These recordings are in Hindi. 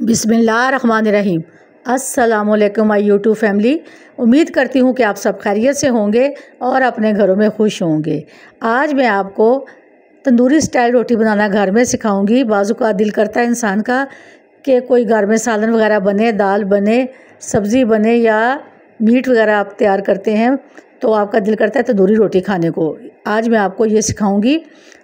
बिस्मिल्लाहिर्रहमानिर्रहीम। अस्सलामुअलैकुम माय यूट्यूब फैमिली। उम्मीद करती हूँ कि आप सब खैरियत से होंगे और अपने घरों में खुश होंगे। आज मैं आपको तंदूरी स्टाइल रोटी बनाना घर में सिखाऊंगी। बाज़ू का दिल करता है इंसान का कि कोई घर में सालन वगैरह बने, दाल बने, सब्ज़ी बने या मीट वगैरह आप तैयार करते हैं तो आपका दिल करता है तंदूरी रोटी खाने को। आज मैं आपको ये सिखाऊंगी,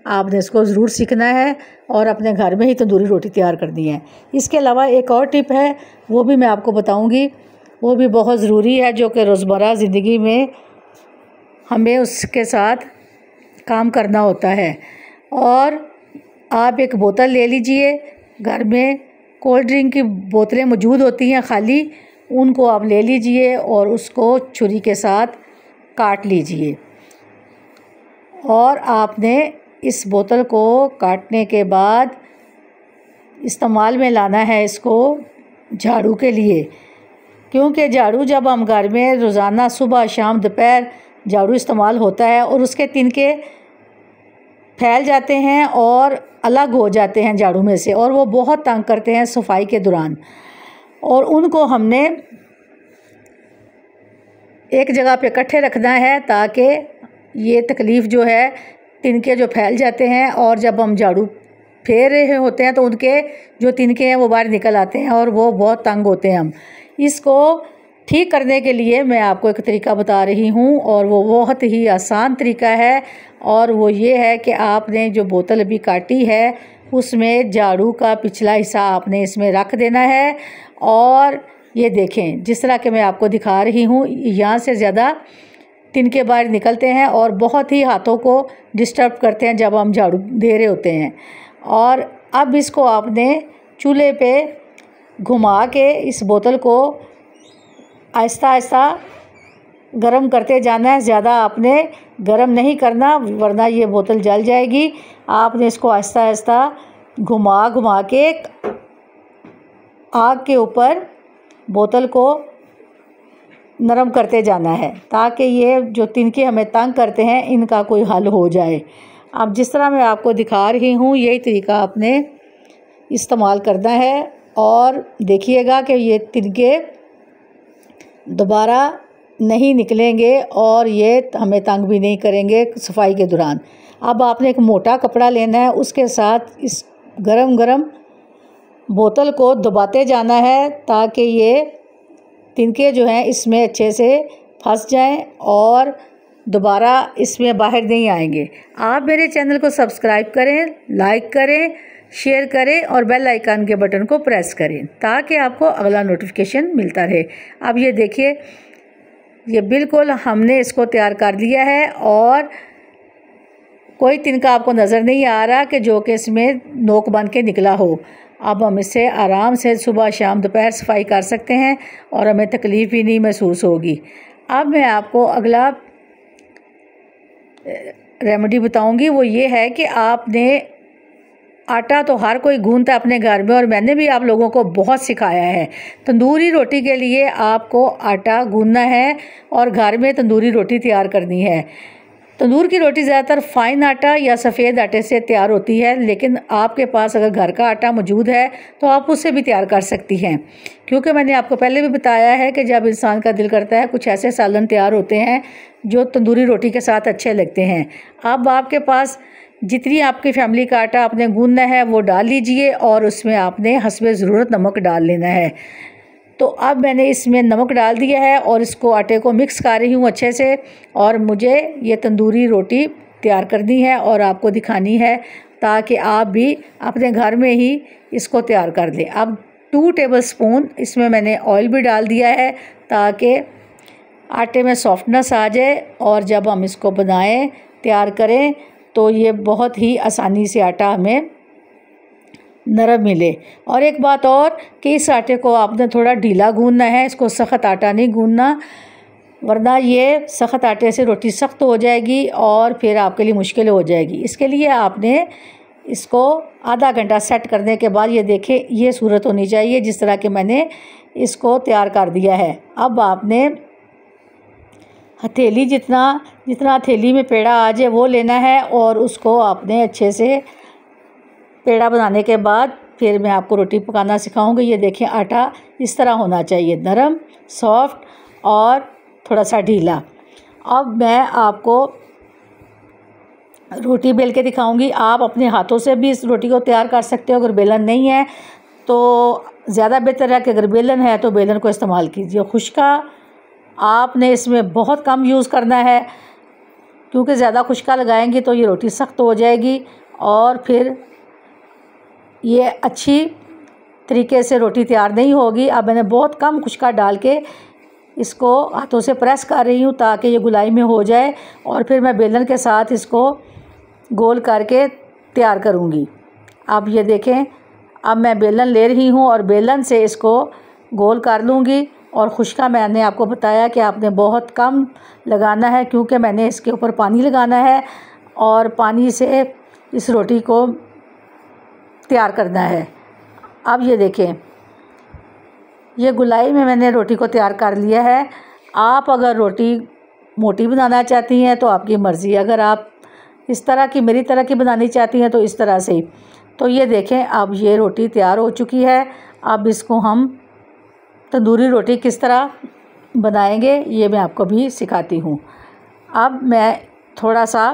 आपने इसको ज़रूर सीखना है और अपने घर में ही तंदूरी रोटी तैयार करनी है। इसके अलावा एक और टिप है, वो भी मैं आपको बताऊंगी, वो भी बहुत ज़रूरी है, जो कि रोज़मर्रा ज़िंदगी में हमें उसके साथ काम करना होता है। और आप एक बोतल ले लीजिए, घर में कोल्ड ड्रिंक की बोतलें मौजूद होती हैं खाली, उनको आप ले लीजिए और उसको छुरी के साथ काट लीजिए। और आपने इस बोतल को काटने के बाद इस्तेमाल में लाना है इसको झाड़ू के लिए, क्योंकि झाड़ू जब हम घर में रोज़ाना सुबह शाम दोपहर झाड़ू इस्तेमाल होता है और उसके तिनके फैल जाते हैं और अलग हो जाते हैं झाड़ू में से, और वो बहुत तंग करते हैं सफाई के दौरान। और उनको हमने एक जगह पे इकट्ठे रखना है ताकि ये तकलीफ़ जो है, तिनके जो फैल जाते हैं और जब हम झाड़ू फेर रहे होते हैं तो उनके जो तिनके हैं वो बाहर निकल आते हैं और वो बहुत तंग होते हैं। हम इसको ठीक करने के लिए मैं आपको एक तरीका बता रही हूँ और वो बहुत ही आसान तरीका है, और वो ये है कि आपने जो बोतल अभी काटी है उसमें झाड़ू का पिछला हिस्सा आपने इसमें रख देना है। और ये देखें, जिस तरह के मैं आपको दिखा रही हूँ, यहाँ से ज़्यादा तिनके बाहर निकलते हैं और बहुत ही हाथों को डिस्टर्ब करते हैं जब हम झाड़ू दे रहे होते हैं। और अब इसको आपने चूल्हे पे घुमा के इस बोतल को आहिस्ता आहिस्ता गरम करते जाना है। ज़्यादा आपने गरम नहीं करना वरना ये बोतल जल जाएगी। आपने इसको आहिस्ता आहिस्ता घुमा घुमा के आग के ऊपर बोतल को नरम करते जाना है ताकि ये जो तिनके हमें तंग करते हैं इनका कोई हल हो जाए। अब जिस तरह मैं आपको दिखा रही हूँ यही तरीका आपने इस्तेमाल करना है, और देखिएगा कि ये तिनके दोबारा नहीं निकलेंगे और ये हमें तंग भी नहीं करेंगे सफाई के दौरान। अब आपने एक मोटा कपड़ा लेना है, उसके साथ इस गरम गरम बोतल को दबाते जाना है ताकि ये तिनके जो हैं इसमें अच्छे से फंस जाएं और दोबारा इसमें बाहर नहीं आएंगे। आप मेरे चैनल को सब्सक्राइब करें, लाइक करें, शेयर करें और बेल आइकन के बटन को प्रेस करें ताकि आपको अगला नोटिफिकेशन मिलता रहे। अब ये देखिए, ये बिल्कुल हमने इसको तैयार कर लिया है और कोई तिनका आपको नज़र नहीं आ रहा कि जो कि इसमें नोक बन के निकला हो। अब हम इससे आराम से सुबह शाम दोपहर सफाई कर सकते हैं और हमें तकलीफ़ भी नहीं महसूस होगी। अब मैं आपको अगला रेमेडी बताऊंगी, वो ये है कि आपने आटा तो हर कोई गूंथता अपने घर में और मैंने भी आप लोगों को बहुत सिखाया है। तंदूरी रोटी के लिए आपको आटा गूंथना है और घर में तंदूरी रोटी तैयार करनी है। तंदूर की रोटी ज़्यादातर फ़ाइन आटा या सफ़ेद आटे से तैयार होती है, लेकिन आपके पास अगर घर का आटा मौजूद है तो आप उससे भी तैयार कर सकती हैं, क्योंकि मैंने आपको पहले भी बताया है कि जब इंसान का दिल करता है कुछ ऐसे सालन तैयार होते हैं जो तंदूरी रोटी के साथ अच्छे लगते हैं। अब आपके पास जितनी आपकी फैमिली का आटा आपने गूंथना है वो डाल लीजिए और उसमें आपने हस्बे ज़रूरत नमक डाल लेना है। तो अब मैंने इसमें नमक डाल दिया है और इसको आटे को मिक्स कर रही हूँ अच्छे से, और मुझे ये तंदूरी रोटी तैयार करनी है और आपको दिखानी है ताकि आप भी अपने घर में ही इसको तैयार कर दें। अब 2 टेबलस्पून इसमें मैंने ऑयल भी डाल दिया है ताकि आटे में सॉफ्टनेस आ जाए और जब हम इसको बनाएं तैयार करें तो ये बहुत ही आसानी से आटा हमें नरम मिले। और एक बात और कि इस आटे को आपने थोड़ा ढीला गूंथना है, इसको सख्त आटा नहीं गूंथना वरना ये सख्त आटे से रोटी सख्त हो जाएगी और फिर आपके लिए मुश्किल हो जाएगी। इसके लिए आपने इसको आधा घंटा सेट करने के बाद ये देखें, ये सूरत होनी चाहिए जिस तरह के मैंने इसको तैयार कर दिया है। अब आपने हथेली जितना हथेली में पेड़ा आ जाए वो लेना है और उसको आपने अच्छे से पेड़ा बनाने के बाद फिर मैं आपको रोटी पकाना सिखाऊंगी। ये देखें आटा इस तरह होना चाहिए, नरम, सॉफ्ट और थोड़ा सा ढीला। अब मैं आपको रोटी बेल के दिखाऊंगी। आप अपने हाथों से भी इस रोटी को तैयार कर सकते हो। अगर बेलन नहीं है तो ज़्यादा बेहतर है कि अगर बेलन है तो बेलन को इस्तेमाल कीजिए। खुश्का आपने इसमें बहुत कम यूज़ करना है, क्योंकि ज़्यादा खुश्का लगाएंगी तो ये रोटी सख्त हो जाएगी और फिर ये अच्छी तरीके से रोटी तैयार नहीं होगी। अब मैंने बहुत कम खुश्का डाल के इसको हाथों से प्रेस कर रही हूँ ताकि ये गुलाई में हो जाए, और फिर मैं बेलन के साथ इसको गोल करके तैयार करूँगी। अब ये देखें, अब मैं बेलन ले रही हूँ और बेलन से इसको गोल कर लूँगी। और खुश्का मैंने आपको बताया कि आपने बहुत कम लगाना है, क्योंकि मैंने इसके ऊपर पानी लगाना है और पानी से इस रोटी को तैयार करना है। अब ये देखें, ये गुलाई में मैंने रोटी को तैयार कर लिया है। आप अगर रोटी मोटी बनाना चाहती हैं तो आपकी मर्ज़ी, अगर आप इस तरह की मेरी तरह की बनानी चाहती हैं तो इस तरह से। तो ये देखें, अब ये रोटी तैयार हो चुकी है। अब इसको हम तंदूरी रोटी किस तरह बनाएंगे ये मैं आपको भी सिखाती हूँ। अब मैं थोड़ा सा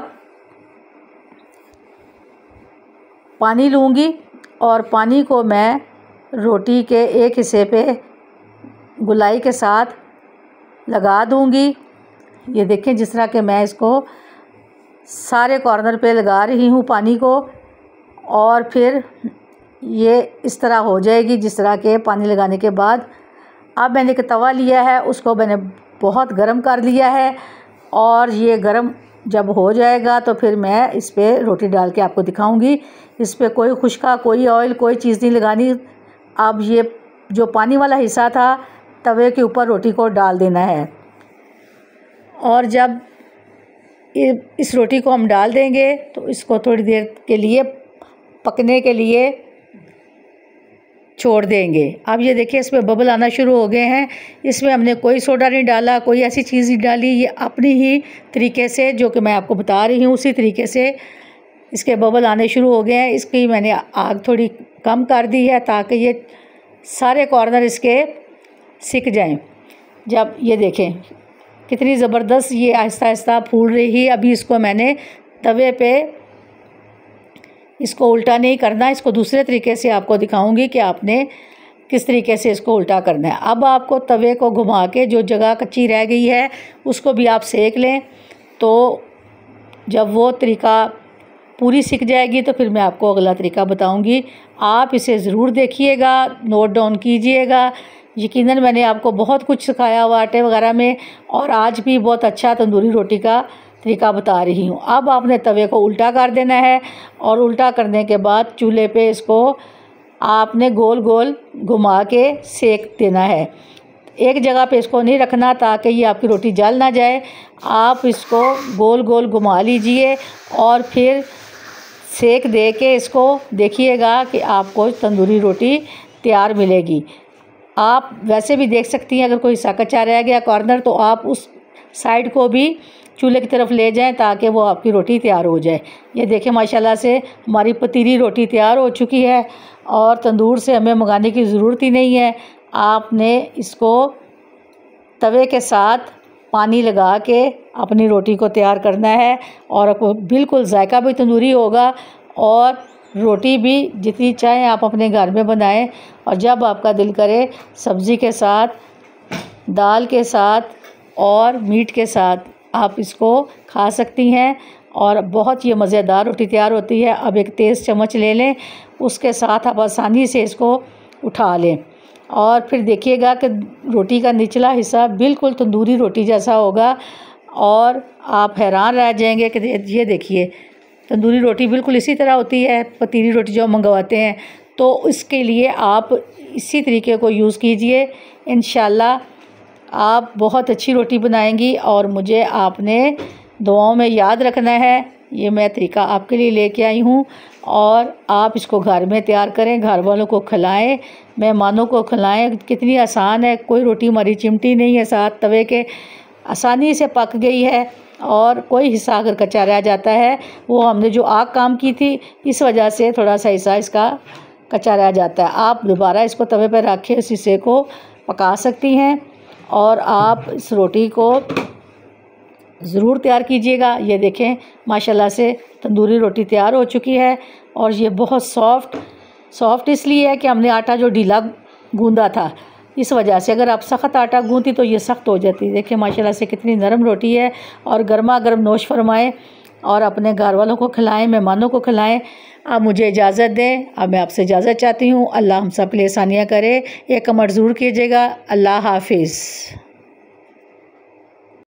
पानी लूँगी और पानी को मैं रोटी के एक हिस्से पे गुलाई के साथ लगा दूँगी। ये देखें, जिस तरह के मैं इसको सारे कॉर्नर पे लगा रही हूँ पानी को, और फिर ये इस तरह हो जाएगी जिस तरह के पानी लगाने के बाद। अब मैंने एक तवा लिया है, उसको मैंने बहुत गर्म कर लिया है, और ये गर्म जब हो जाएगा तो फिर मैं इस पर रोटी डाल के आपको दिखाऊंगी। इस पर कोई खुश्का, कोई ऑयल, कोई चीज़ नहीं लगानी। अब ये जो पानी वाला हिस्सा था तवे के ऊपर रोटी को डाल देना है, और जब इस रोटी को हम डाल देंगे तो इसको थोड़ी देर के लिए पकने के लिए छोड़ देंगे। अब ये देखिए, इसमें बबल आना शुरू हो गए हैं। इसमें हमने कोई सोडा नहीं डाला, कोई ऐसी चीज़ नहीं डाली। ये अपनी ही तरीके से, जो कि मैं आपको बता रही हूँ, उसी तरीके से इसके बबल आने शुरू हो गए हैं। इसकी मैंने आग थोड़ी कम कर दी है ताकि ये सारे कॉर्नर इसके सिक जाएं। जब ये देखें कितनी ज़बरदस्त ये आहिस्ता आहिस्ता फूल रही है। अभी इसको मैंने तवे पे इसको उल्टा नहीं करना, इसको दूसरे तरीके से आपको दिखाऊंगी कि आपने किस तरीके से इसको उल्टा करना है। अब आपको तवे को घुमा के जो जगह कच्ची रह गई है उसको भी आप सेक लें। तो जब वो तरीका पूरी सिक जाएगी तो फिर मैं आपको अगला तरीका बताऊंगी। आप इसे ज़रूर देखिएगा, नोट डाउन कीजिएगा। यकीनन मैंने आपको बहुत कुछ सिखाया हुआ आटे वगैरह में, और आज भी बहुत अच्छा तंदूरी रोटी का तरीका बता रही हूँ। अब आपने तवे को उल्टा कर देना है, और उल्टा करने के बाद चूल्हे पे इसको आपने गोल गोल घुमा के सेक देना है। एक जगह पे इसको नहीं रखना ताकि ये आपकी रोटी जल ना जाए। आप इसको गोल गोल घुमा लीजिए और फिर सेक दे के इसको देखिएगा कि आपको तंदूरी रोटी तैयार मिलेगी। आप वैसे भी देख सकती हैं, अगर कोई हिस्सा कच्चा रह गया कॉर्नर तो आप उस साइड को भी चूल्हे की तरफ ले जाएं ताकि वो आपकी रोटी तैयार हो जाए। ये देखें, माशाल्लाह से हमारी पतीली रोटी तैयार हो चुकी है, और तंदूर से हमें मंगाने की ज़रूरत ही नहीं है। आपने इसको तवे के साथ पानी लगा के अपनी रोटी को तैयार करना है, और आपको बिल्कुल जायका भी तंदूरी होगा, और रोटी भी जितनी चाहें आप अपने घर में बनाएं। और जब आपका दिल करे सब्ज़ी के साथ, दाल के साथ और मीट के साथ आप इसको खा सकती हैं, और बहुत ही मज़ेदार रोटी तैयार होती है। अब एक तेज़ चम्मच ले लें, उसके साथ आप आसानी से इसको उठा लें, और फिर देखिएगा कि रोटी का निचला हिस्सा बिल्कुल तंदूरी रोटी जैसा होगा, और आप हैरान रह जाएंगे कि ये देखिए तंदूरी रोटी बिल्कुल इसी तरह होती है पतीली रोटी जो मंगवाते हैं। तो इसके लिए आप इसी तरीके को यूज़ कीजिए, इंशाल्लाह आप बहुत अच्छी रोटी बनाएंगी। और मुझे आपने दुआओं में याद रखना है। ये मैं तरीका आपके लिए लेके आई हूँ, और आप इसको घर में तैयार करें, घर वालों को खिलाएं, मेहमानों को खिलाएं। कितनी आसान है, कोई रोटी हमारी चिमटी नहीं है, साथ तवे के आसानी से पक गई है, और कोई हिस्सा अगर कच्चा रह जाता है वो हमने जो आग काम की थी इस वजह से थोड़ा सा हिस्सा इसका कच्चा रह जाता है। आप दोबारा इसको तवे पर रख के इस हिस्से को पका सकती हैं और आप इस रोटी को ज़रूर तैयार कीजिएगा। ये देखें माशाल्लाह से तंदूरी रोटी तैयार हो चुकी है और ये बहुत सॉफ्ट इसलिए है कि हमने आटा जो ढीला गूंदा था, इस वजह से। अगर आप सख्त आटा गूंथी तो ये सख्त हो जाती। देखिए माशाल्लाह से कितनी नरम रोटी है और गर्मा गर्म नोश फरमाएं और अपने घर वालों को खिलाएं, मेहमानों को खिलाएं। अब मुझे इजाज़त दें, अब मैं आपसे इजाज़त चाहती हूँ। अल्लाह हम सब के लिए आसानियाँ करे। एक कमेंट ज़रूर कीजिएगा। अल्लाह हाफिज़।